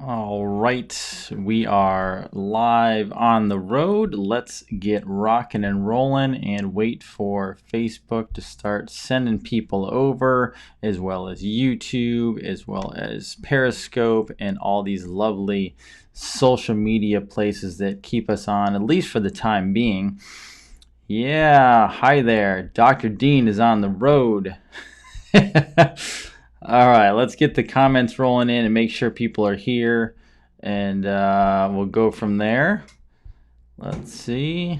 All right, we are live on the road. Let's get rocking and rolling and wait for Facebook to start sending people over, as well as YouTube, as well as Periscope, and all these lovely social media places that keep us on, at least for the time being. Yeah, hi there. Dr. Dean is on the road. All right, let's get the comments rolling in and make sure people are here, and we'll go from there. Let's see.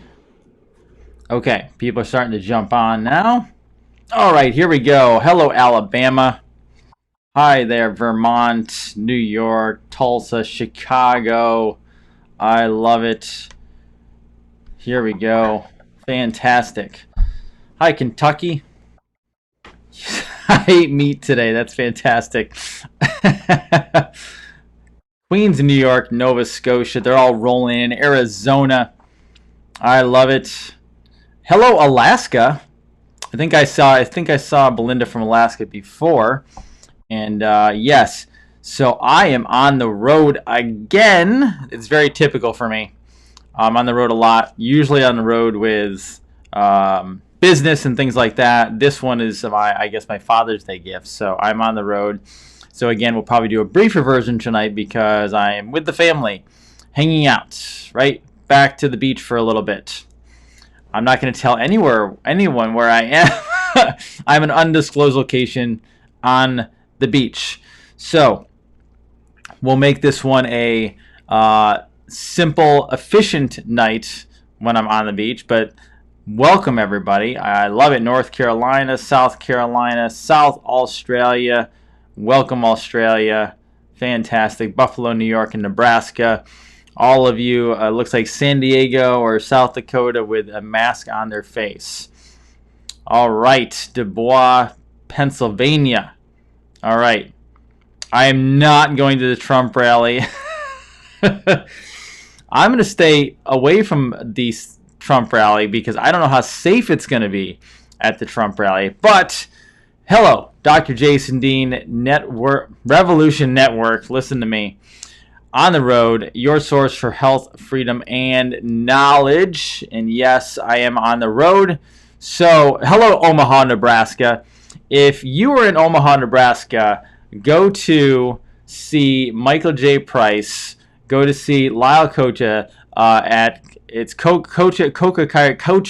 Okay, people are starting to jump on now. All right, here we go. Hello, Alabama. Hi there, Vermont, New York, Tulsa, Chicago. I love it. Here we go. Fantastic. Hi, Kentucky. I ate meat today. That's fantastic. Queens, New York, Nova Scotia. They're all rolling in. Arizona. I love it. Hello, Alaska. I think I saw Belinda from Alaska before. And yes, so I am on the road again. It's very typical for me. I'm on the road a lot. Usually on the road with business and things like that. This one is I guess my Father's Day gift. So I'm on the road. So again, we'll probably do a briefer version tonight because I am with the family, hanging out, right? Back to the beach for a little bit. I'm not going to tell anyone where I am. I'm an undisclosed location on the beach. So we'll make this one a simple, efficient night when I'm on the beach. But welcome, everybody. I love it. North Carolina, South Australia. Welcome, Australia. Fantastic. Buffalo, New York, and Nebraska. All of you, looks like San Diego or South Dakota with a mask on their face. All right. Dubois, Pennsylvania. All right. I am not going to the Trump rally. I'm going to stay away from the Trump rally because I don't know how safe it's going to be at the Trump rally. But hello, Dr. Jason Dean, Revolution Network. Listen to me. On the road, your source for health, freedom, and knowledge. And yes, I am on the road. So, hello, Omaha, Nebraska. If you are in Omaha, Nebraska, go to see Michael J. Price. Go to see Lyle Kocha at Kocha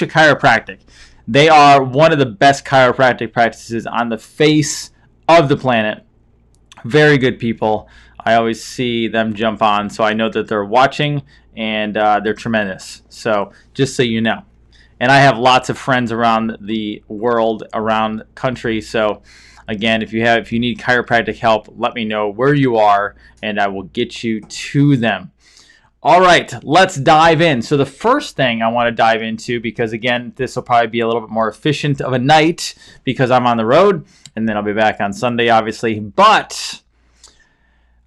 Chiropractic. They are one of the best chiropractic practices on the face of the planet. Very good people. I always see them jump on, so I know that they're watching, and they're tremendous. So just so you know. And I have lots of friends around the world, around country. So again, if you need chiropractic help, let me know where you are, and I will get you to them. All right, let's dive in. So the first thing I want to dive into, because again, this will probably be a little bit more efficient of a night because I'm on the road, and then I'll be back on Sunday, obviously. But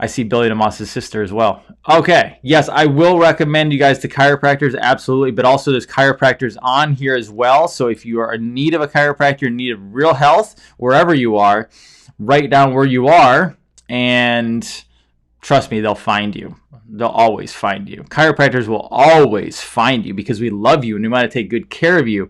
I see Billy DeMoss' sister as well. Okay, yes, I will recommend you guys to chiropractors, absolutely, but also there's chiropractors on here as well. So if you are in need of a chiropractor, in need of real health, wherever you are, write down where you are, and trust me, they'll find you. They'll always find you. Chiropractors will always find you because we love you and we want to take good care of you.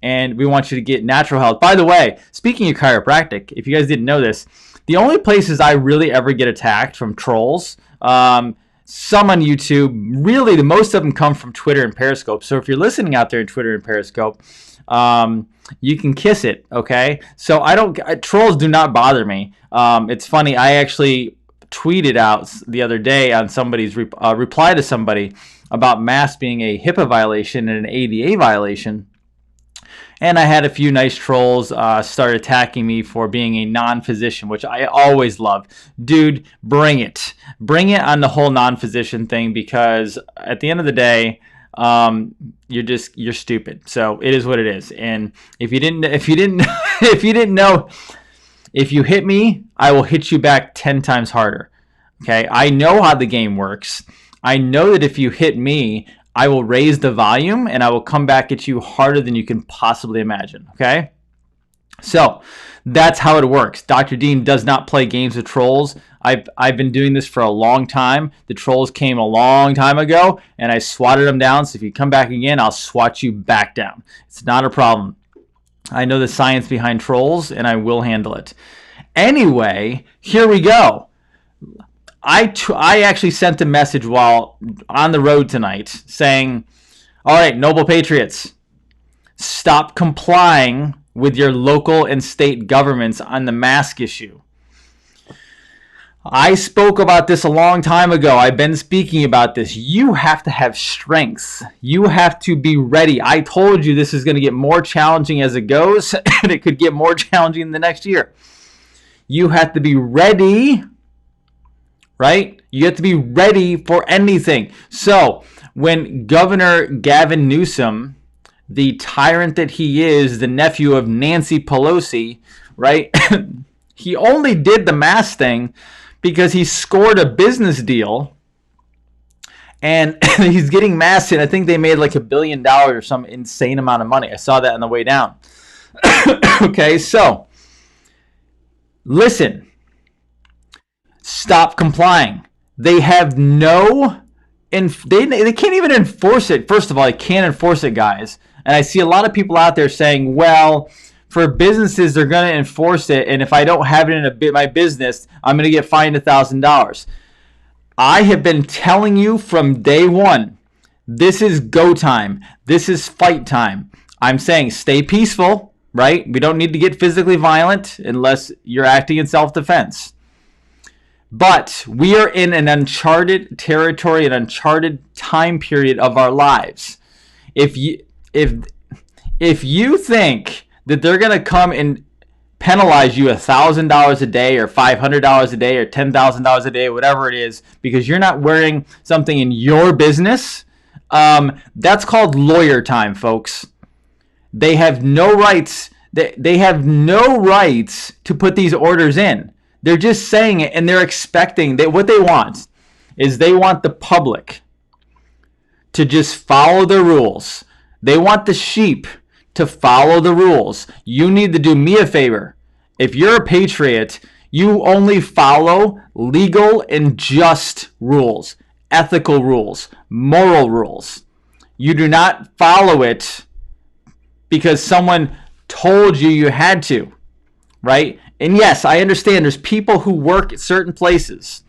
And we want you to get natural health. By the way, speaking of chiropractic, if you guys didn't know this, the only places I really ever get attacked from trolls, some on YouTube, really the most of them come from Twitter and Periscope. So if you're listening out there in Twitter and Periscope, you can kiss it, okay? So trolls do not bother me. It's funny, I actually tweeted out the other day on somebody's reply to somebody about masks being a HIPAA violation and an ADA violation. And I had a few nice trolls start attacking me for being a non-physician, which I always love. Dude, bring it. Bring it on the whole non-physician thing, because at the end of the day, you're stupid. So it is what it is. And if you didn't know, if you hit me, I will hit you back 10 times harder. Okay? I know how the game works. I know that if you hit me, I will raise the volume and I will come back at you harder than you can possibly imagine. Okay? So that's how it works. Dr. Dean does not play games with trolls. I've been doing this for a long time. The trolls came a long time ago, and I swatted them down. So if you come back again, I'll swat you back down. It's not a problem. I know the science behind trolls, and I will handle it. Anyway, here we go. I actually sent a message while on the road tonight saying, all right, noble patriots, stop complying with your local and state governments on the mask issue. I spoke about this a long time ago. I've been speaking about this. You have to have strengths. You have to be ready. I told you this is going to get more challenging as it goes, and it could get more challenging in the next year. You have to be ready, right? You have to be ready for anything. So when Governor Gavin Newsom, the tyrant that he is, the nephew of Nancy Pelosi, right? He only did the mask thing because he scored a business deal and he's getting masks in. I think they made like $1 billion or some insane amount of money. I saw that on the way down. Okay, so listen, stop complying. They have no, they can't even enforce it. First of all, they can't enforce it, guys. And I see a lot of people out there saying, well, for businesses, they're going to enforce it. And if I don't have it in my business, I'm going to get fined $1,000. I have been telling you from day one, this is go time. This is fight time. I'm saying stay peaceful, right? We don't need to get physically violent unless you're acting in self-defense. But we are in an uncharted territory, an uncharted time period of our lives. If you think that they're going to come and penalize you $1,000 a day or $500 a day or $10,000 a day, whatever it is, because you're not wearing something in your business, that's called lawyer time, folks. They have no rights. They have no rights to put these orders in. They're just saying it, and they're expecting that what they want is they want the public to just follow the rules. They want the sheep to follow the rules. You need to do me a favor. If you're a patriot, you only follow legal and just rules, ethical rules, moral rules. You do not follow it because someone told you you had to, right? And yes, I understand there's people who work at certain places.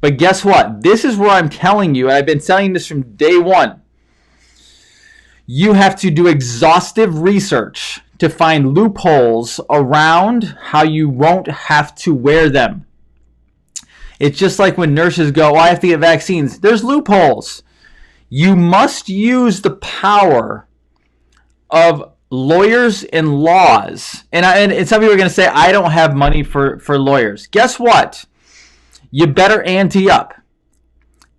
But guess what? This is where I'm telling you, and I've been telling this from day one. You have to do exhaustive research to find loopholes around how you won't have to wear them. It's just like when nurses go, oh, I have to get vaccines. There's loopholes. You must use the power of lawyers and laws. And some people are going to say, I don't have money for lawyers. Guess what? You better ante up.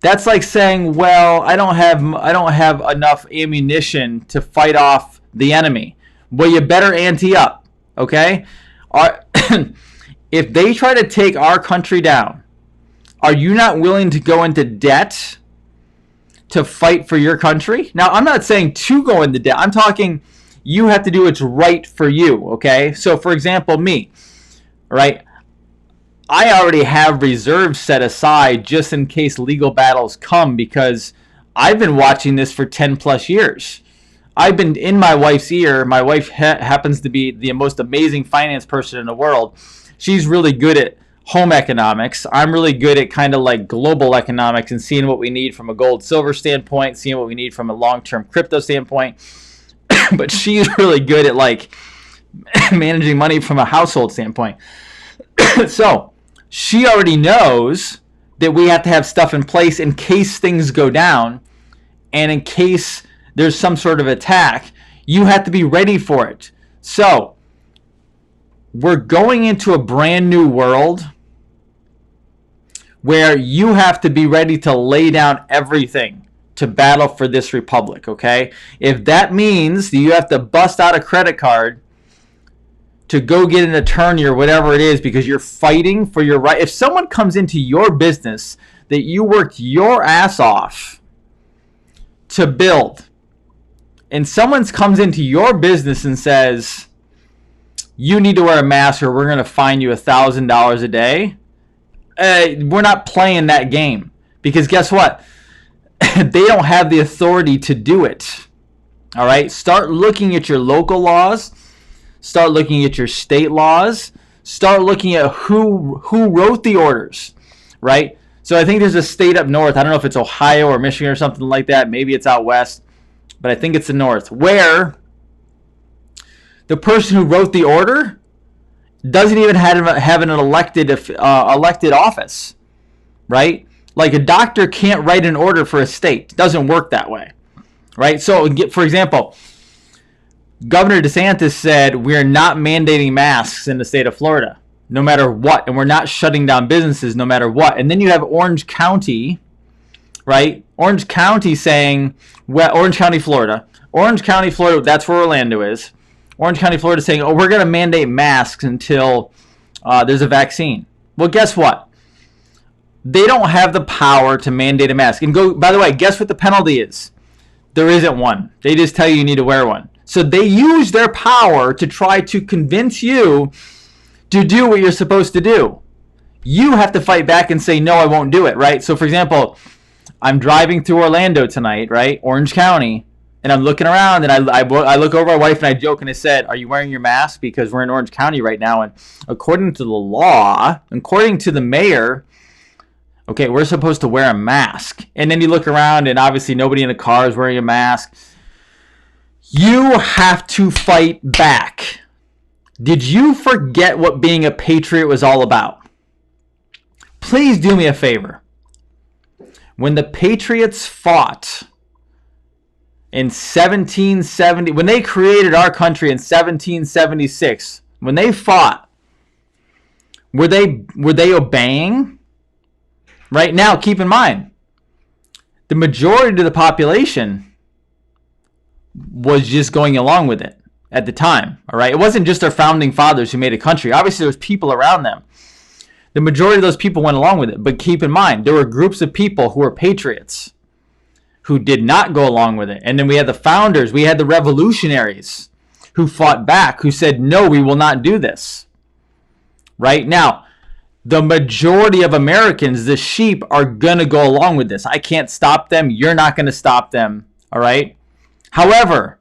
That's like saying, well, I don't have enough ammunition to fight off the enemy. Well, you better ante up, okay? If they try to take our country down, are you not willing to go into debt to fight for your country? Now, I'm not saying to go into debt. I'm talking you have to do what's right for you, okay? So, for example, me, right? I already have reserves set aside just in case legal battles come because I've been watching this for 10 plus years. I've been in my wife's ear. My wife happens to be the most amazing finance person in the world. She's really good at home economics. I'm really good at kind of like global economics and seeing what we need from a gold silver standpoint, seeing what we need from a long-term crypto standpoint. But she's really good at like managing money from a household standpoint. So she already knows that we have to have stuff in place in case things go down and in case there's some sort of attack. You have to be ready for it. So we're going into a brand new world where you have to be ready to lay down everything to battle for this republic, okay? If that means that you have to bust out a credit card to go get an attorney or whatever it is because you're fighting for your right. If someone comes into your business that you worked your ass off to build, and someone comes into your business and says, you need to wear a mask or we're going to fine you $1,000 a day, we're not playing that game, because guess what? They don't have the authority to do it. All right? Start looking at your local laws. Start looking at your state laws. Start looking at who wrote the orders, right? So I think there's a state up north. I don't know if it's Ohio or Michigan or something like that. Maybe it's out west, but I think it's the north, where the person who wrote the order doesn't even have an elected office, right? Like a doctor can't write an order for a state. It doesn't work that way, right? So, for example, Governor DeSantis said we're not mandating masks in the state of Florida, no matter what, and we're not shutting down businesses no matter what. And then you have Orange County, right? Orange County saying, well, Orange County, Florida, that's where Orlando is. Orange County, Florida saying, oh, we're going to mandate masks until there's a vaccine. Well, guess what? They don't have the power to mandate a mask. And by the way, guess what the penalty is? There isn't one. They just tell you need to wear one. So they use their power to try to convince you to do what you're supposed to do. You have to fight back and say, no, I won't do it, right? So, for example, I'm driving through Orlando tonight, right? Orange County. And I'm looking around, and I look over at my wife, and I joke, and I said, are you wearing your mask? Because we're in Orange County right now, and according to the law, according to the mayor, okay, we're supposed to wear a mask. And then you look around, and obviously nobody in the car is wearing a mask. You have to fight back. Did you forget what being a patriot was all about? Please do me a favor. When the Patriots fought in 1770, when they created our country in 1776, when they fought, were they obeying? Right now, keep in mind, the majority of the population was just going along with it at the time. All right, it wasn't just our founding fathers who made a country. Obviously, there was people around them. The majority of those people went along with it. But keep in mind, there were groups of people who were patriots who did not go along with it. And then we had the founders, we had the revolutionaries who fought back, who said, no, we will not do this. Right? Now, the majority of Americans, the sheep, are going to go along with this. I can't stop them. You're not going to stop them. All right? However,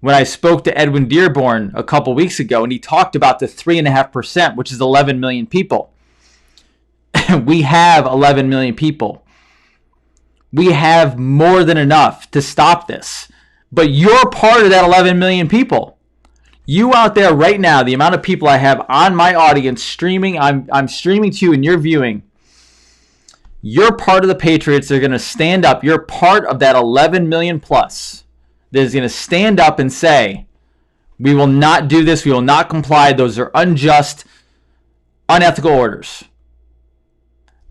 when I spoke to Edwin Dearborn a couple weeks ago, and he talked about the 3.5%, which is 11 million people. We have 11 million people. We have more than enough to stop this. But you're part of that 11 million people. You out there right now, the amount of people I have on my audience streaming, I'm streaming to you and you're viewing. You're part of the Patriots. They're going to stand up. You're part of that 11 million plus that is going to stand up and say, we will not do this. We will not comply. Those are unjust, unethical orders.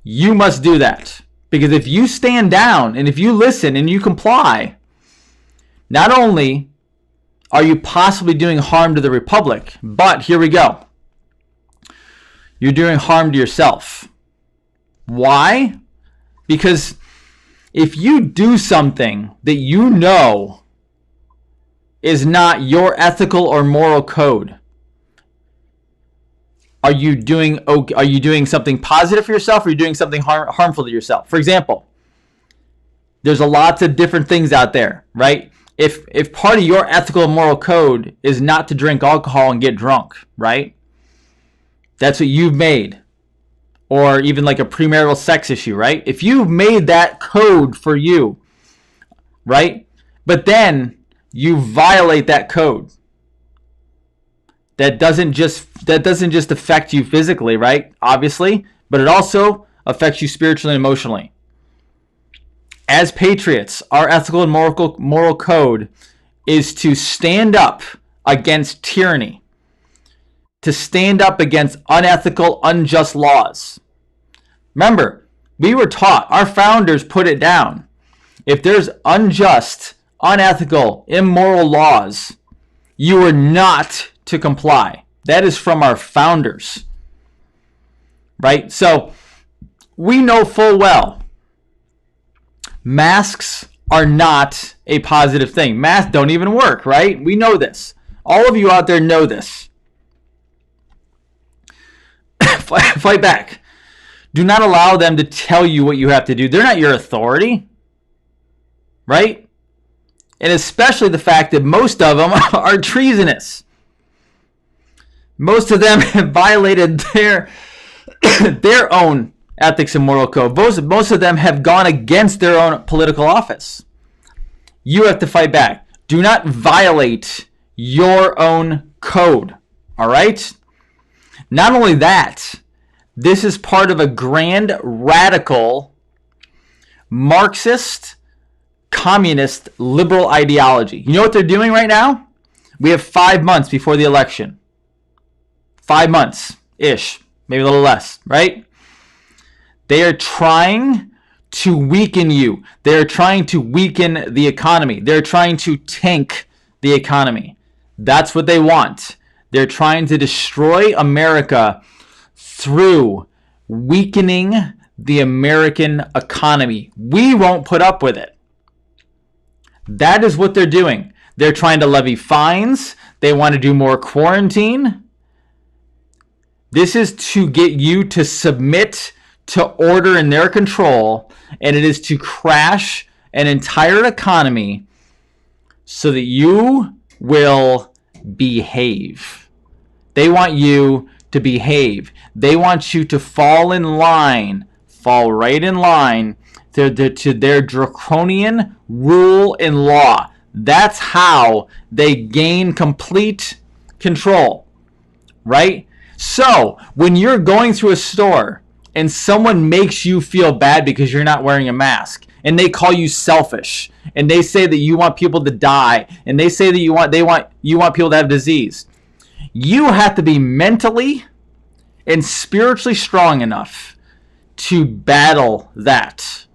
You must do that. Because if you stand down and if you listen and you comply, not only are you possibly doing harm to the Republic, but here we go. You're doing harm to yourself. Why? Because if you do something that you know is not your ethical or moral code, are you doing something positive for yourself, or are you doing something harmful to yourself? For example, there's a lots of different things out there, right? If part of your ethical and moral code is not to drink alcohol and get drunk, right? That's what you've made. Or even like a premarital sex issue, right? If you've made that code for you, right? But then you violate that code. That doesn't just affect you physically, right? Obviously, but it also affects you spiritually and emotionally. As patriots, our ethical and moral code is to stand up against tyranny, to stand up against unethical, unjust laws. Remember, we were taught, our founders put it down. If there's unjust, unethical, immoral laws, you are not to comply. That is from our founders. Right? So, we know full well, masks are not a positive thing. Masks don't even work, right? We know this. All of you out there know this. Fight back. Do not allow them to tell you what you have to do. They're not your authority, right? And especially the fact that most of them are treasonous. Most of them have violated their own ethics and moral code. Most of them have gone against their own political office. You have to fight back. Do not violate your own code, all right? Not only that, this is part of a grand, radical, Marxist, communist, liberal ideology. You know what they're doing right now? We have 5 months before the election. 5 months-ish, maybe a little less, right? They are trying to weaken you. They're trying to weaken the economy. They're trying to tank the economy. That's what they want. They're trying to destroy America through weakening the American economy. We won't put up with it. That is what they're doing. They're trying to levy fines. They want to do more quarantine. This is to get you to submit to order in their control, and it is to crash an entire economy so that you will behave. They want you to behave. They want you to fall in line, fall right in line to their draconian rule and law. That's how they gain complete control, right? So when you're going through a store and someone makes you feel bad because you're not wearing a mask, and they call you selfish, and they say that you want people to die, and they say that you want people to have disease, you have to be mentally and spiritually strong enough to battle that.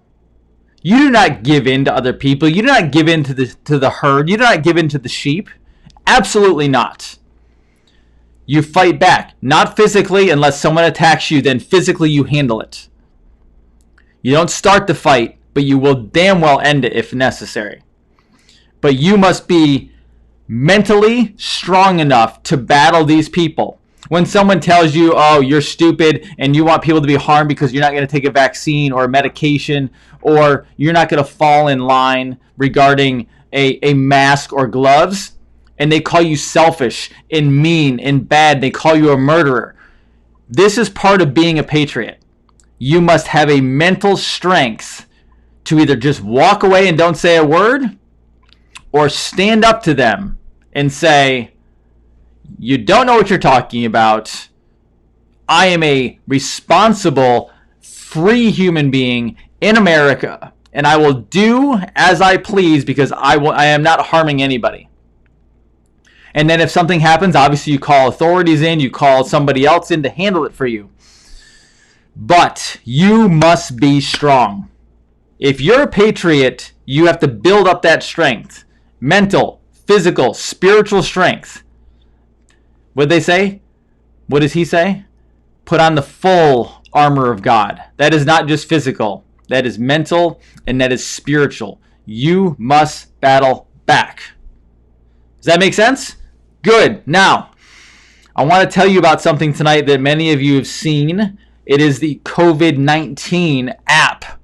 You do not give in to other people. You do not give in to the herd. You do not give in to the sheep. Absolutely not. You fight back, not physically unless someone attacks you, then physically you handle it. You don't start the fight, but you will damn well end it if necessary. But you must be mentally strong enough to battle these people. When someone tells you, oh, you're stupid and you want people to be harmed because you're not going to take a vaccine or a medication, or you're not going to fall in line regarding a mask or gloves, and they call you selfish and mean and bad, they call you a murderer. This is part of being a patriot. You must have a mental strength to either just walk away and don't say a word, or stand up to them and say, you don't know what you're talking about. I am a responsible, free human being in America, and I will do as I please because I am not harming anybody. And then if something happens, obviously you call authorities in, you call somebody else in to handle it for you. But you must be strong. If you're a patriot, you have to build up that strength. Mental, physical, spiritual strength. What'd they say? What does he say? Put on the full armor of God. That is not just physical. That is mental and that is spiritual. You must battle back. Does that make sense? Good. Now, I want to tell you about something tonight that many of you have seen. It is the COVID-19 app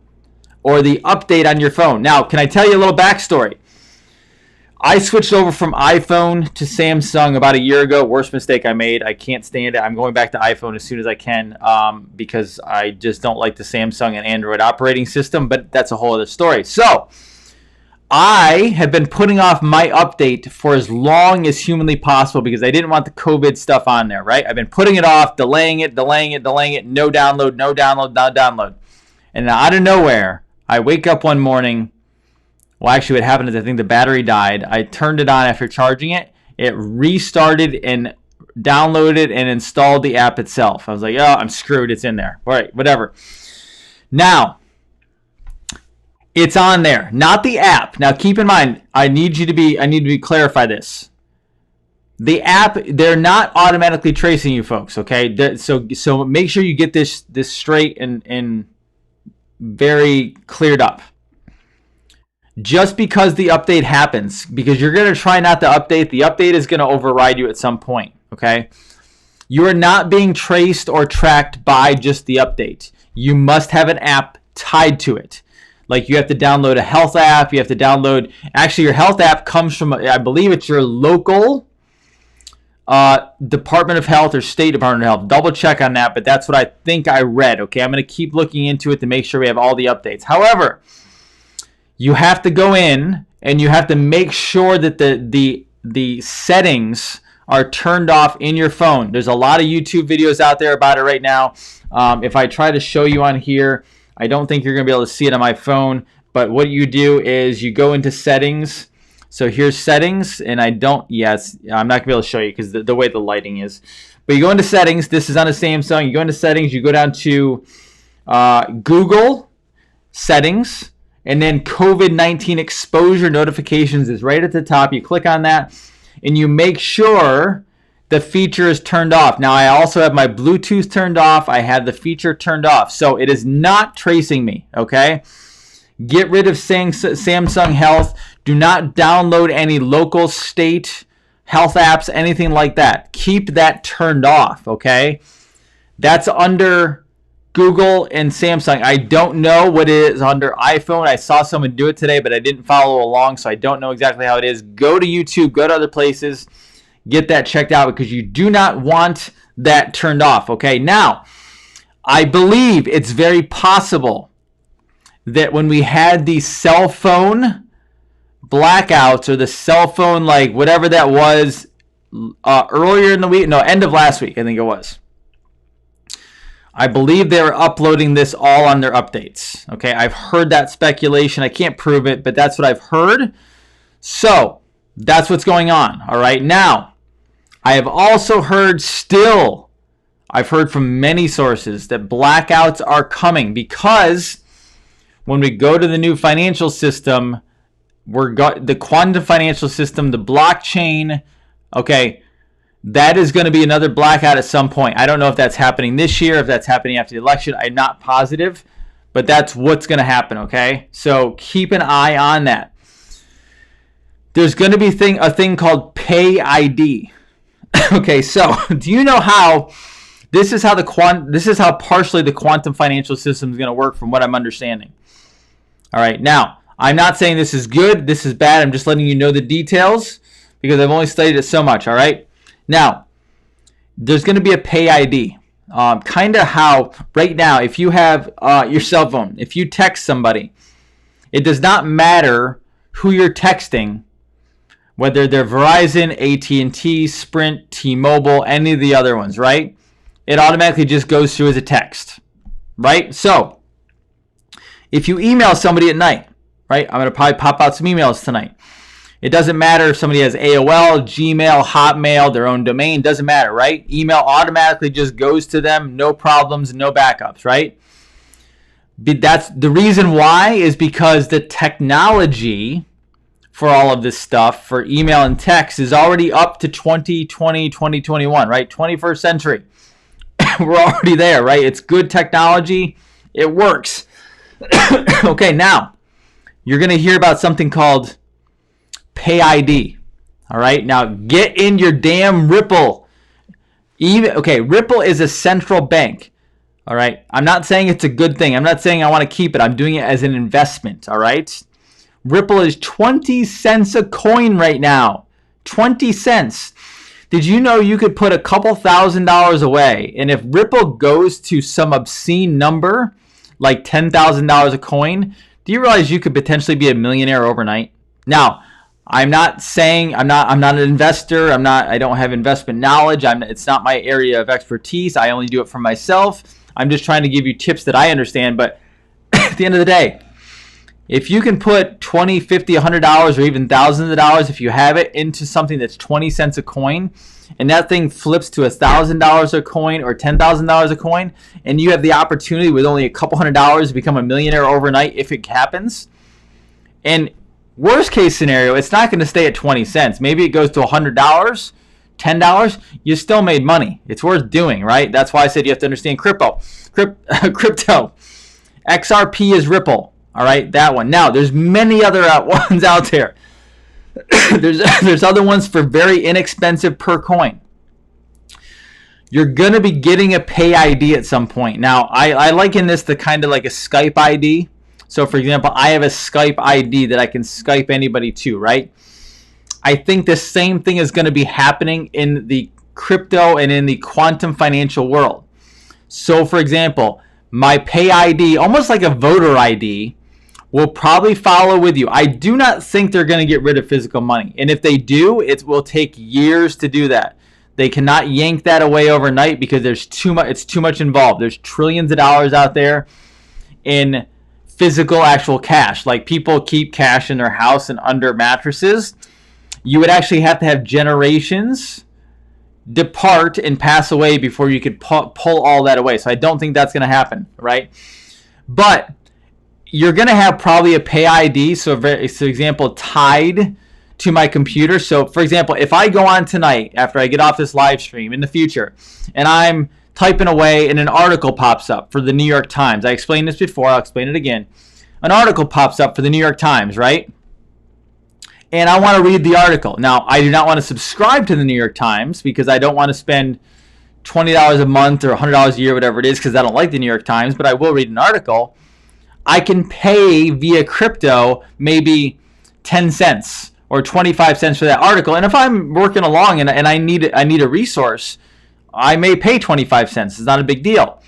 or the update on your phone. Now, can I tell you a little backstory? I switched over from iPhone to Samsung about a year ago. Worst mistake I made. I can't stand it. I'm going back to iPhone as soon as I can because I just don't like the Samsung and Android operating system, but that's a whole other story. So, I have been putting off my update for as long as humanly possible because I didn't want the COVID stuff on there, right? I've been putting it off, delaying it, no download, no download. And out of nowhere, I wake up one morning. Well, actually, what happened is I think the battery died. I turned it on after charging it. It restarted and downloaded and installed the app itself. I was like, oh, I'm screwed. It's in there. All right, whatever. Now, it's on there, not the app. Now, keep in mind, I need to clarify this. The app, they're not automatically tracing you, folks. Okay, so make sure you get this straight and very cleared up. Just because the update happens, because you're going to try not to update, the update is going to override you at some point, okay? You are not being traced or tracked by just the update. you must have an app tied to it. Like you have to download a health app. You have to download, actually your health app comes from, I believe it's your local Department of Health or State Department of Health. Double check on that, but that's what I think I read. Okay, I'm going to keep looking into it to make sure we have all the updates. However, you have to go in and you have to make sure that the settings are turned off in your phone. There's a lot of YouTube videos out there about it right now. If I try to show you on here, I don't think you're going to be able to see it on my phone. But what you do is you go into settings. So here's settings, and I'm not going to be able to show you because the way the lighting is. But you go into settings. This is on a Samsung. You go into settings. You go down to Google settings, and then COVID-19 exposure notifications is right at the top. You click on that, and you make sure the feature is turned off. Now, I also have my Bluetooth turned off. I have the feature turned off. So it is not tracing me, okay? Get rid of Samsung Health. Do not download any local state health apps, anything like that. Keep that turned off, okay? That's under Google and Samsung. I don't know what it is under iPhone. I saw someone do it today, but I didn't follow along, so I don't know exactly how it is. Go to YouTube, go to other places, get that checked out because you do not want that turned off, okay? Now, I believe it's very possible that when we had the cell phone blackouts or the cell phone, like whatever that was earlier in the week, no, end of last week, I think it was. I believe they were uploading this all on their updates. Okay, I've heard that speculation. I can't prove it, but that's what I've heard. So that's what's going on. All right, now I have also heard I've heard from many sources that blackouts are coming because when we go to the new financial system, the quantum financial system, the blockchain, okay, that is going to be another blackout at some point. I don't know if that's happening this year, if that's happening after the election. I'm not positive, but that's what's going to happen, okay? So keep an eye on that. There's going to be a thing called Pay ID. Okay, so do you know how this is how partially the quantum financial system is going to work from what I'm understanding. All right, now, I'm not saying this is good, this is bad. I'm just letting you know the details because I've only studied it so much, all right? Now, there's going to be a Pay ID. Kind of how right now, if you have your cell phone, if you text somebody, it does not matter who you're texting, whether they're Verizon, AT&T, Sprint, T-Mobile, any of the other ones, right? It automatically just goes through as a text, right? So, if you email somebody at night, right? I'm going to probably pop out some emails tonight. It doesn't matter if somebody has AOL, Gmail, Hotmail, their own domain. Doesn't matter, right? Email automatically just goes to them. No problems, no backups, right? That's the reason why is because the technology for all of this stuff, for email and text, is already up to 2020, 2021, right? 21st century. We're already there, right? It's good technology. It works. Okay, now, you're going to hear about something called Pay ID. All right, now get in your damn Ripple. Ripple is a central bank. All right, I'm not saying it's a good thing. I'm not saying I want to keep it. I'm doing it as an investment. All right, Ripple is 20 cents a coin right now. 20 cents. Did you know you could put a couple $1,000s away, and if Ripple goes to some obscene number, like $10,000 a coin, do you realize you could potentially be a millionaire overnight? Now, I'm not saying I'm not an investor. I don't have investment knowledge. It's not my area of expertise. I only do it for myself. I'm just trying to give you tips that I understand. But at the end of the day, if you can put $20, $50, $100, or even thousands of dollars, if you have it, into something that's 20 cents a coin, and that thing flips to $1,000 a coin or $10,000 a coin, and you have the opportunity with only a couple $100s to become a millionaire overnight if it happens. And worst case scenario, it's not going to stay at 20 cents. Maybe it goes to $100, $10. You still made money. It's worth doing, right? That's why I said you have to understand crypto. XRP is Ripple. All right, that one. Now, there's many other ones out there. there's other ones for very inexpensive per coin. you're going to be getting a pay ID at some point. Now, I liken this to kind of like a Skype ID. So, for example, I have a Skype ID that I can Skype anybody to, right? I think the same thing is going to be happening in the crypto and in the quantum financial world. So, for example, my pay ID, almost like a voter ID, will probably follow with you. I do not think they're going to get rid of physical money. And if they do, it will take years to do that. They cannot yank that away overnight because there's too much. It's too much involved. There's trillions of dollars out there in physical, actual cash. Like people keep cash in their house and under mattresses. You would actually have to have generations depart and pass away before you could pull all that away. So I don't think that's going to happen, right? But you're going to have probably a pay ID. So, for example, tied to my computer. So, for example, if I go on tonight after I get off this live stream in the future and I'm typing away and an article pops up for the New York Times. I explained this before. I'll explain it again. An article pops up for the New York Times, right? And I want to read the article. Now, I do not want to subscribe to the New York Times because I don't want to spend $20 a month or $100 a year, whatever it is, because I don't like the New York Times, but I will read an article. I can pay via crypto maybe 10 cents or 25 cents for that article. And if I'm working along and I need a resource, I may pay 25 cents. It's not a big deal.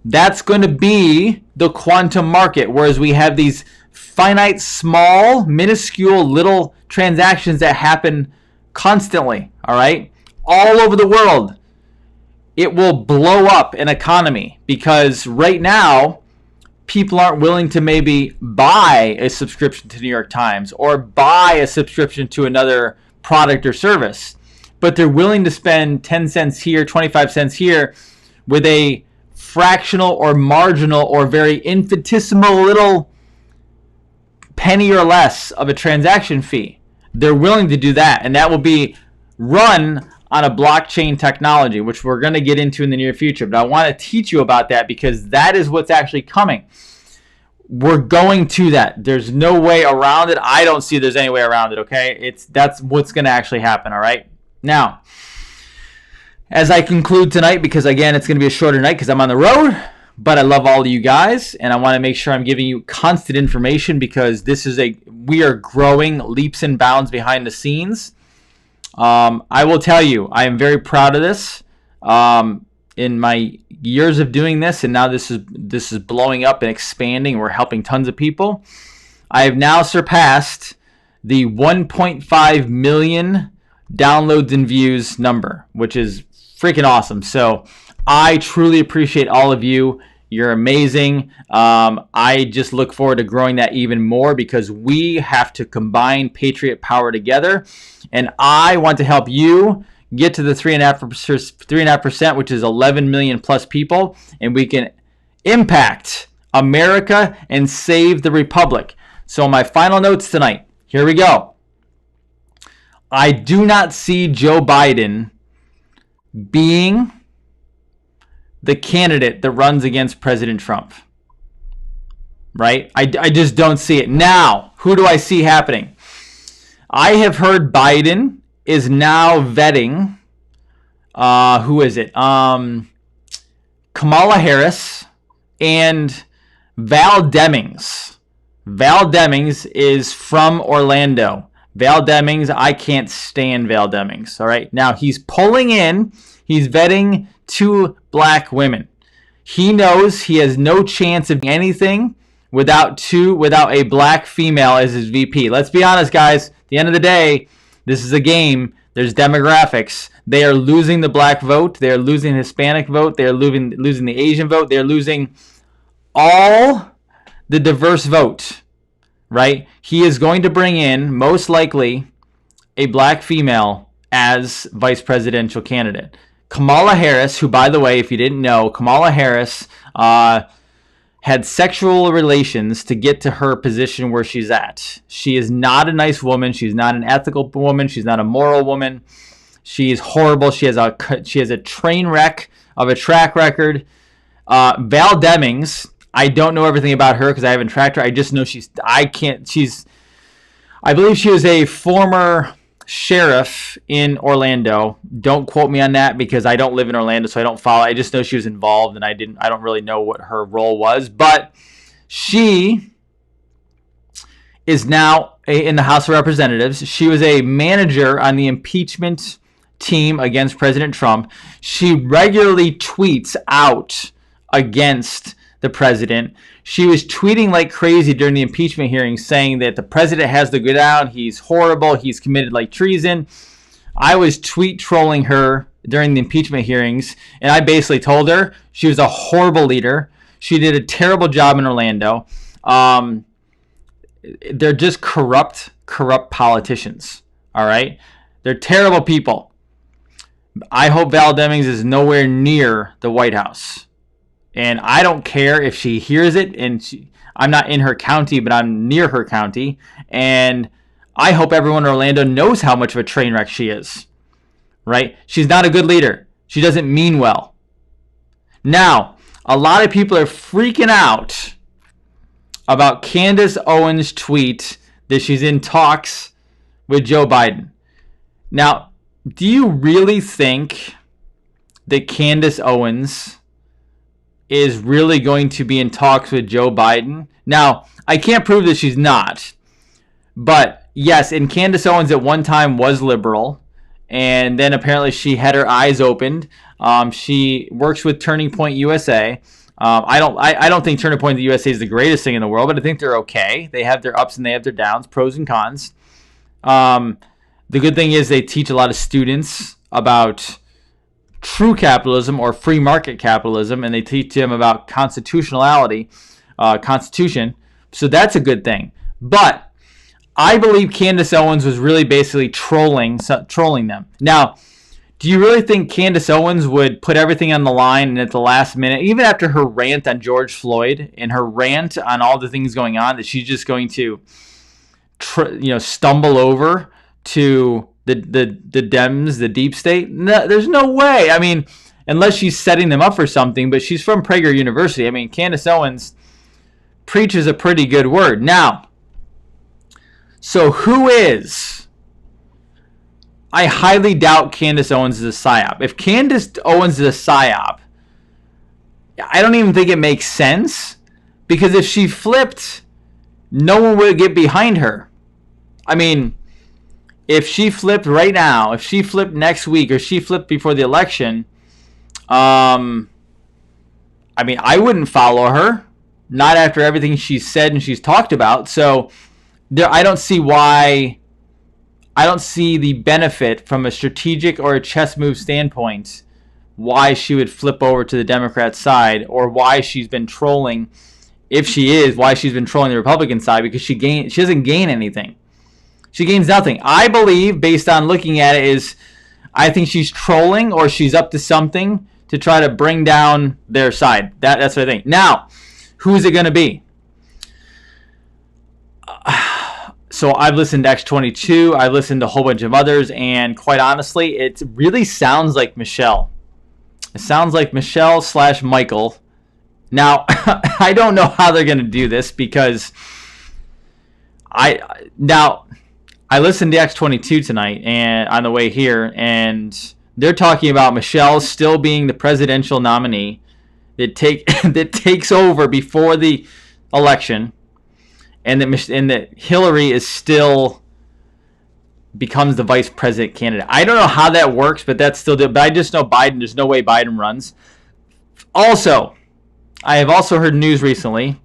That's going to be the quantum market, whereas we have these finite, small, minuscule little transactions that happen constantly, all right? All over the world. It will blow up an economy because right now, people aren't willing to maybe buy a subscription to the New York Times or buy a subscription to another product or service. But they're willing to spend 10 cents here, 25 cents here with a fractional or marginal or very infinitesimal little penny or less of a transaction fee. They're willing to do that, and that will be run on a blockchain technology, which we're going to get into in the near future. But I want to teach you about that because that is what's actually coming. We're going to that. There's no way around it. I don't see there's any way around it, okay? That's what's going to actually happen, all right? Now, as I conclude tonight, because again, it's going to be a shorter night because I'm on the road, but I love all of you guys, and I want to make sure I'm giving you constant information because we are growing leaps and bounds behind the scenes. I will tell you, I am very proud of this. In my years of doing this, and now this is blowing up and expanding. We're helping tons of people. I have now surpassed the 1.5 million downloads and views number, which is freaking awesome. So I truly appreciate all of you. You're amazing. I just look forward to growing that even more because we have to combine Patriot power together. And I want to help you get to the 3.5%, which is 11 million plus people. And we can impact America and save the Republic. So my final notes tonight. Here we go. I do not see Joe Biden being the candidate that runs against President Trump. Right? I just don't see it. Now, who do I see happening? I have heard Biden is now vetting, who is it? Kamala Harris and Val Demings. Val Demings is from Orlando. Val Demings, I can't stand Val Demings. All right. Now he's vetting 2 black women. He knows he has no chance of anything without a black female as his VP. Let's be honest, guys. At the end of the day, this is a game. There's demographics. They are losing the black vote. They are losing the Hispanic vote. They are losing the Asian vote. They are losing all the diverse vote. Right? He is going to bring in, most likely, a black female as vice presidential candidate. Kamala Harris, who, by the way, if you didn't know, Kamala Harris had sexual relations to get to her position where she's at. She is not a nice woman. She's not an ethical woman. She's not a moral woman. She is horrible. She has a train wreck of a track record. Val Demings, I don't know everything about her because I haven't tracked her. I just know I believe she was a former sheriff in Orlando. Don't quote me on that because I don't live in Orlando, so I don't follow. I just know she was involved, and I don't really know what her role was. But she is now in the House of Representatives. She was a manager on the impeachment team against President Trump. She regularly tweets out against the president. She was tweeting like crazy during the impeachment hearings, saying that the president has to go down. He's horrible. He's committed like treason. I was tweet trolling her during the impeachment hearings, and I basically told her she was a horrible leader. She did a terrible job in Orlando. They're just corrupt politicians. All right, they're terrible people. I hope Val Demings is nowhere near the White House. And I don't care if she hears it, and I'm not in her county, but I'm near her county. And I hope everyone in Orlando knows how much of a train wreck she is. Right? She's not a good leader. She doesn't mean well. Now, a lot of people are freaking out about Candace Owens' tweet that she's in talks with Joe Biden. Now, do you really think that Candace Owens is really going to be in talks with Joe Biden? Now, I can't prove that she's not. But yes, and Candace Owens at one time was liberal. And then apparently she had her eyes opened. She works with Turning Point USA. I don't think Turning Point USA is the greatest thing in the world, but I think they're okay. They have their ups and they have their downs, pros and cons. The good thing is they teach a lot of students about true capitalism or free market capitalism, and they teach them about constitution. So that's a good thing. But I believe Candace Owens was really basically trolling them. Now, do you really think Candace Owens would put everything on the line and at the last minute, even after her rant on George Floyd and her rant on all the things going on, that she's just going to stumble over to the Dems, the deep state? No, there's no way. I mean, unless she's setting them up for something, but she's from Prager University. I mean, Candace Owens preaches a pretty good word. Now, so who is? I highly doubt Candace Owens is a psyop. If Candace Owens is a psyop, I don't even think it makes sense, because if she flipped, no one would get behind her. I mean, if she flipped right now, if she flipped next week, or she flipped before the election, I mean, I wouldn't follow her. Not after everything she's said and she's talked about. So I don't see the benefit from a strategic or a chess move standpoint why she would flip over to the Democrat side, or why she's been trolling, if she is, why she's been trolling the Republican side, because she doesn't gain anything. She gains nothing. I believe, based on looking at it, I think she's trolling, or she's up to something to try to bring down their side. That's what I think. Now, who is it going to be? So I've listened to X22. I've listened to a whole bunch of others. And quite honestly, it really sounds like Michelle. It sounds like Michelle / Michael. Now, I don't know how they're going to do this, because I listened to X22 tonight and on the way here, and they're talking about Michelle still being the presidential nominee that takes over before the election, and that Hillary is still becomes the vice president candidate. I don't know how that works, but that's still. But I just know Biden. There's no way Biden runs. Also, I have also heard news recently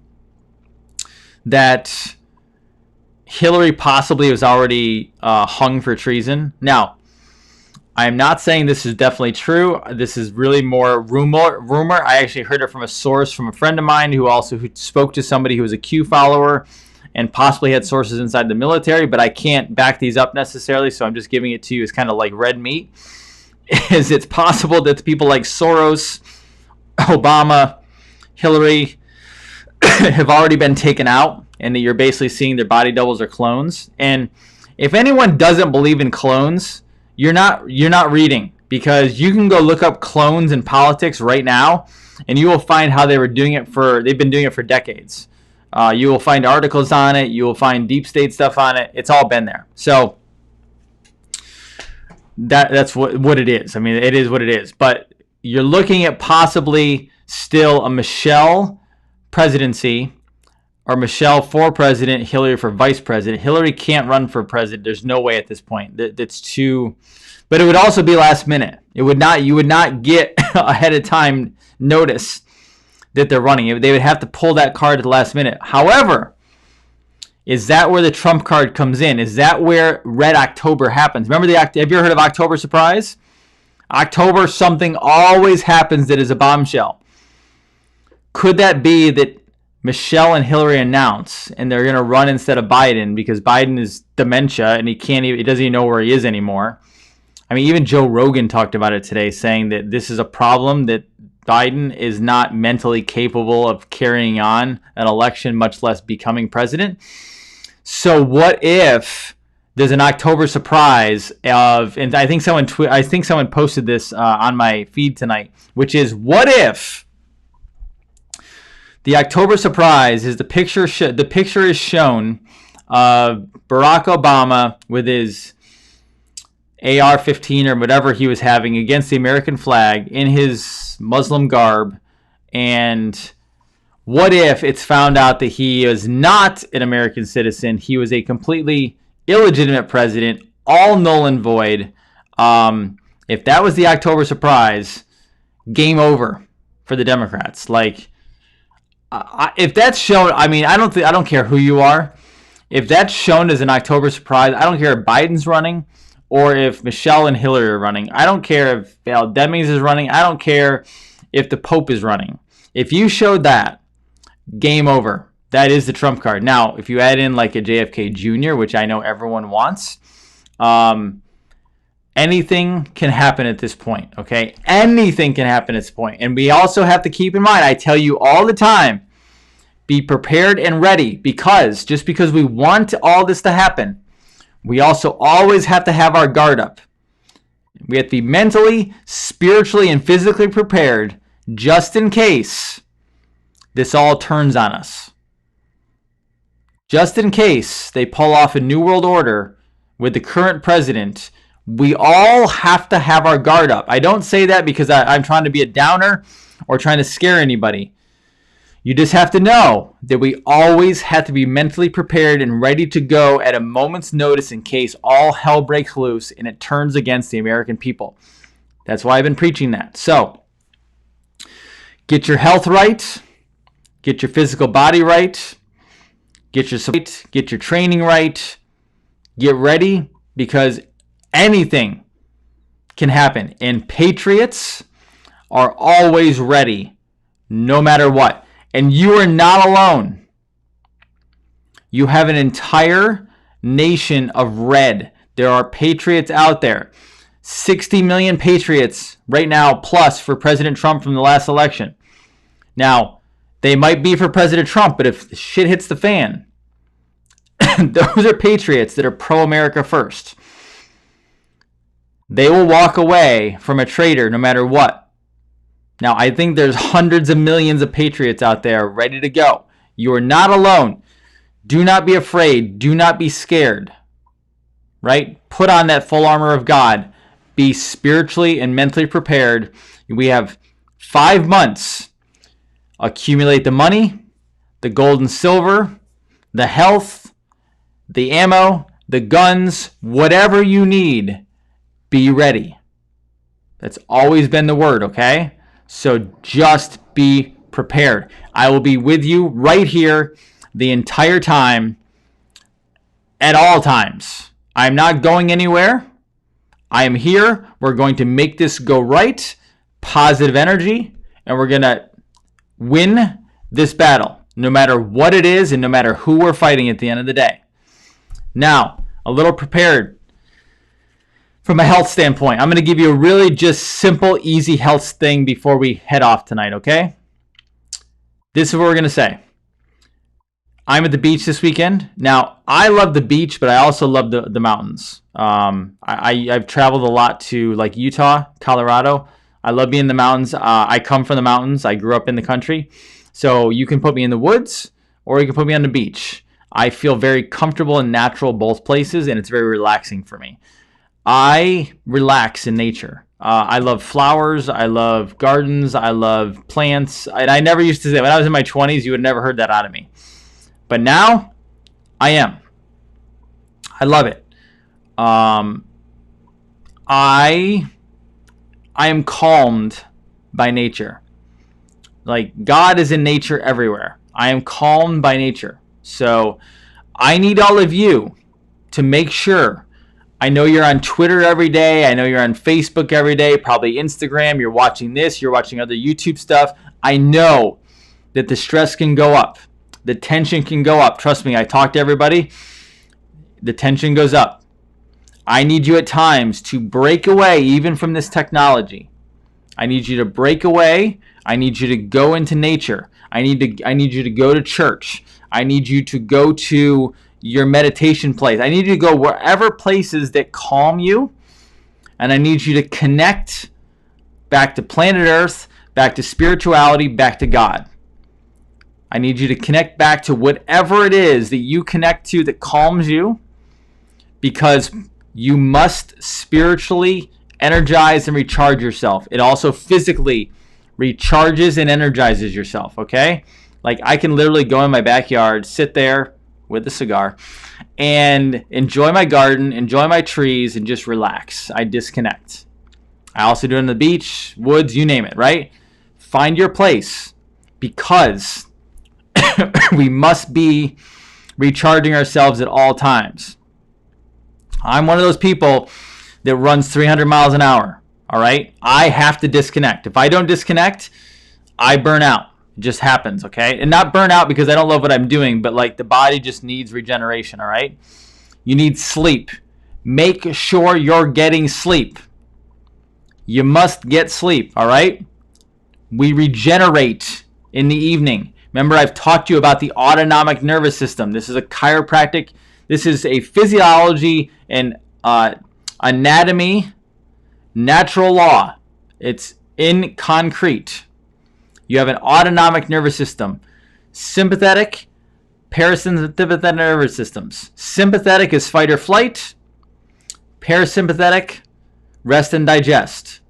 that Hillary possibly was already hung for treason. Now, I am not saying this is definitely true. This is really more rumor. I actually heard it from a source, from a friend of mine who spoke to somebody who was a Q follower and possibly had sources inside the military, but I can't back these up necessarily, so I'm just giving it to you as kind of like red meat. Is it's possible that people like Soros, Obama, Hillary have already been taken out, and that you're basically seeing their body doubles or clones? And if anyone doesn't believe in clones, you're not reading, because you can go look up clones in politics right now, and you will find how they've been doing it for decades. You will find articles on it. You will find deep state stuff on it. It's all been there. So that's what it is. I mean, it is what it is. But you're looking at possibly still a Michelle presidency, or Michelle for president, Hillary for vice president. Hillary can't run for president. There's no way at this point. That's too. But it would also be last minute. It would not. You would not get ahead of time notice that they're running. They would have to pull that card at the last minute. However, is that where the Trump card comes in? Is that where Red October happens? Remember have you ever heard of October surprise? October something always happens that is a bombshell. Could that be that Michelle and Hillary announce and they're going to run instead of Biden because Biden is dementia and he doesn't even know where he is anymore? I mean, even Joe Rogan talked about it today, saying that this is a problem, that Biden is not mentally capable of carrying on an election, much less becoming president. So what if there's an October surprise and I think someone posted this on my feed tonight, which is, what if the October surprise is the picture is shown of Barack Obama with his AR-15 or whatever he was having against the American flag in his Muslim garb, and what if it's found out that he is not an American citizen? He was a completely illegitimate president, all null and void. If that was the October surprise, game over for the Democrats. Like, if that's shown, I mean, I don't care who you are. If that's shown as an October surprise, I don't care if Biden's running or if Michelle and Hillary are running. I don't care if Val Demings is running. I don't care if the Pope is running. If you showed that, game over. That is the Trump card. Now, if you add in like a JFK Jr., which I know everyone wants, anything can happen at this point, okay? Anything can happen at this point. And we also have to keep in mind, I tell you all the time, be prepared and ready, because just because we want all this to happen, we also always have to have our guard up. We have to be mentally, spiritually, and physically prepared just in case this all turns on us. Just in case they pull off a new world order with the current president, we all have to have our guard up. I don't say that because I'm trying to be a downer or trying to scare anybody. You just have to know that we always have to be mentally prepared and ready to go at a moment's notice in case all hell breaks loose and it turns against the American people. That's why I've been preaching that. So, get your health right. Get your physical body right. Get your training right. Get ready, because anything can happen. And patriots are always ready, no matter what. And you are not alone. You have an entire nation of red. There are patriots out there. 60 million patriots right now plus for President Trump from the last election. Now, they might be for President Trump, but if shit hits the fan, those are patriots that are pro-America first. They will walk away from a traitor no matter what. Now, I think there's hundreds of millions of patriots out there ready to go. You are not alone. Do not be afraid. Do not be scared. Right? Put on that full armor of God. Be spiritually and mentally prepared. We have 5 months. Accumulate the money, the gold and silver, the health, the ammo, the guns, whatever you need. Be ready. That's always been the word, okay? So just be prepared. I will be with you right here the entire time, at all times. I'm not going anywhere. I am here. We're going to make this go right. Positive energy. And we're going to win this battle, no matter what it is and no matter who we're fighting at the end of the day. Now, a little prepared from a health standpoint. I'm going to give you a really just simple, easy health thing before we head off tonight, okay? This is what we're going to say. I'm at the beach this weekend. Now, I love the beach, but I also love the mountains. I've traveled a lot to like Utah, Colorado. I love being in the mountains. I come from the mountains. I grew up in the country. So you can put me in the woods or you can put me on the beach. I feel very comfortable and natural both places, and it's very relaxing for me. I relax in nature. I love flowers. I love gardens. I love plants. And I never used to say, when I was in my 20s, you would have never heard that out of me. But now, I am. I love it. I am calmed by nature. Like, God is in nature everywhere. I am calmed by nature. So I need all of you to make sure. I know you're on Twitter every day. I know you're on Facebook every day, probably Instagram. You're watching this. You're watching other YouTube stuff. I know that the stress can go up. The tension can go up. Trust me, I talk to everybody. The tension goes up. I need you at times to break away even from this technology. I need you to break away. I need you to go into nature. I need you to go to church. I need you to go to your meditation place. I need you to go wherever places that calm you. And I need you to connect back to planet Earth, back to spirituality, back to God. I need you to connect back to whatever it is that you connect to that calms you, because you must spiritually energize and recharge yourself. It also physically recharges and energizes yourself, okay? Like, I can literally go in my backyard, sit there with a cigar, and enjoy my garden, enjoy my trees, and just relax. I disconnect. I also do it on the beach, woods, you name it, right? Find your place, because we must be recharging ourselves at all times. I'm one of those people that runs 300 miles an hour, all right? I have to disconnect. If I don't disconnect, I burn out. It just happens, okay? And not burn out because I don't love what I'm doing, but like the body just needs regeneration, all right? You need sleep. Make sure you're getting sleep. You must get sleep, all right? We regenerate in the evening. Remember, I've talked to you about the autonomic nervous system. This is a chiropractic. This is a physiology and anatomy, natural law. It's in concrete. You have an autonomic nervous system. Sympathetic, parasympathetic nervous systems. Sympathetic is fight or flight. Parasympathetic, rest and digest.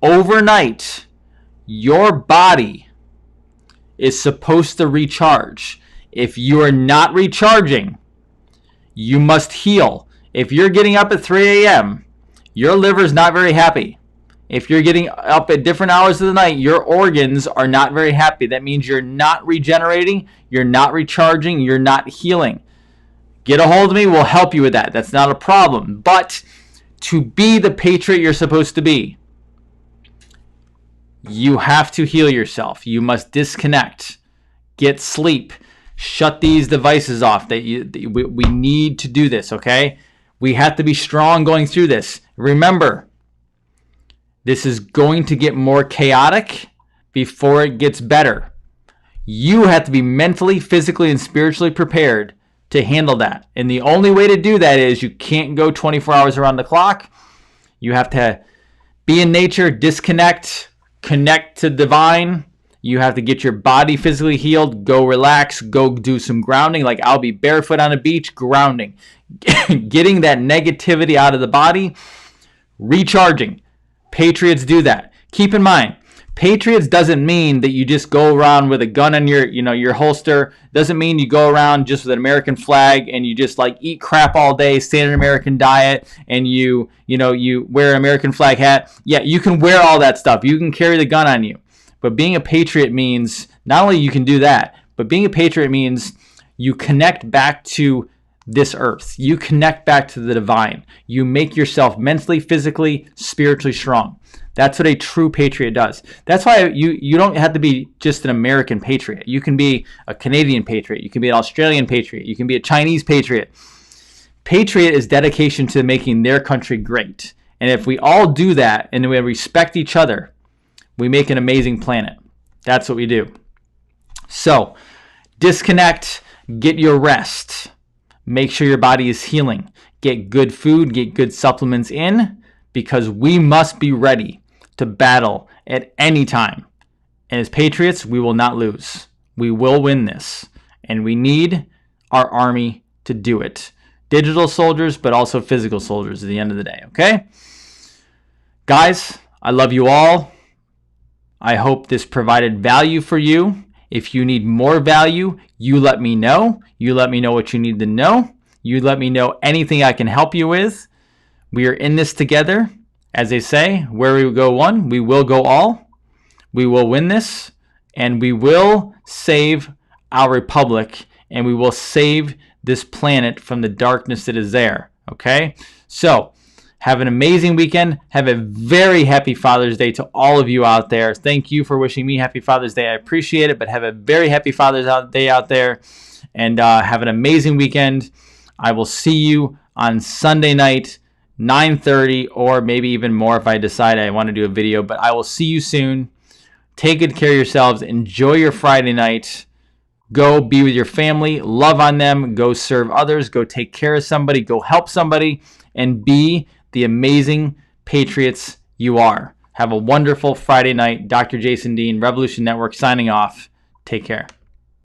Overnight, your body is supposed to recharge. If you are not recharging, you must heal. If you're getting up at 3 a.m., your liver is not very happy. If you're getting up at different hours of the night, your organs are not very happy. That means you're not regenerating, you're not recharging, you're not healing. Get a hold of me, we'll help you with that. That's not a problem. But to be the patriot you're supposed to be, you have to heal yourself. You must disconnect. Get sleep. Shut these devices off. We need to do this, okay? We have to be strong going through this. Remember, this is going to get more chaotic before it gets better. You have to be mentally, physically, and spiritually prepared to handle that. And the only way to do that is you can't go 24 hours around the clock. You have to be in nature, disconnect, connect to divine. You have to get your body physically healed, go relax, go do some grounding. Like, I'll be barefoot on a beach, grounding, getting that negativity out of the body, recharging. Patriots do that. Keep in mind, Patriots doesn't mean that you just go around with a gun on your holster. Doesn't mean you go around just with an American flag and you just like eat crap all day, stay on an American diet, and you wear an American flag hat. Yeah, you can wear all that stuff. You can carry the gun on you. But being a patriot means not only you can do that, but being a patriot means you connect back to this earth. You connect back to the divine. You make yourself mentally, physically, spiritually strong. That's what a true patriot does. That's why you don't have to be just an American patriot. You can be a Canadian patriot. You can be an Australian patriot. You can be a Chinese patriot. Patriot is dedication to making their country great. And if we all do that and we respect each other, we make an amazing planet. That's what we do. So, disconnect, get your rest. Make sure your body is healing. Get good food, get good supplements in, because we must be ready to battle at any time. And as patriots, we will not lose. We will win this. And we need our army to do it. digital soldiers, but also physical soldiers at the end of the day, okay? Guys, I love you all. I hope this provided value for you. If you need more value, you let me know. You let me know what you need to know. You let me know anything I can help you with. We are in this together. As they say, where we go one, we will go all. We will win this, and we will save our republic, and we will save this planet from the darkness that is there, okay? So, have an amazing weekend. Have a very happy Father's Day to all of you out there. Thank you for wishing me happy Father's Day. I appreciate it, but have a very happy Father's Day out there, and have an amazing weekend. I will see you on Sunday night, 9:30, or maybe even more if I decide I want to do a video, but I will see you soon. Take good care of yourselves. Enjoy your Friday night. Go be with your family. Love on them. Go serve others. Go take care of somebody. Go help somebody. And be the amazing patriots you are. Have a wonderful Friday night. Dr. Jason Dean, Revolution Network, signing off. Take care.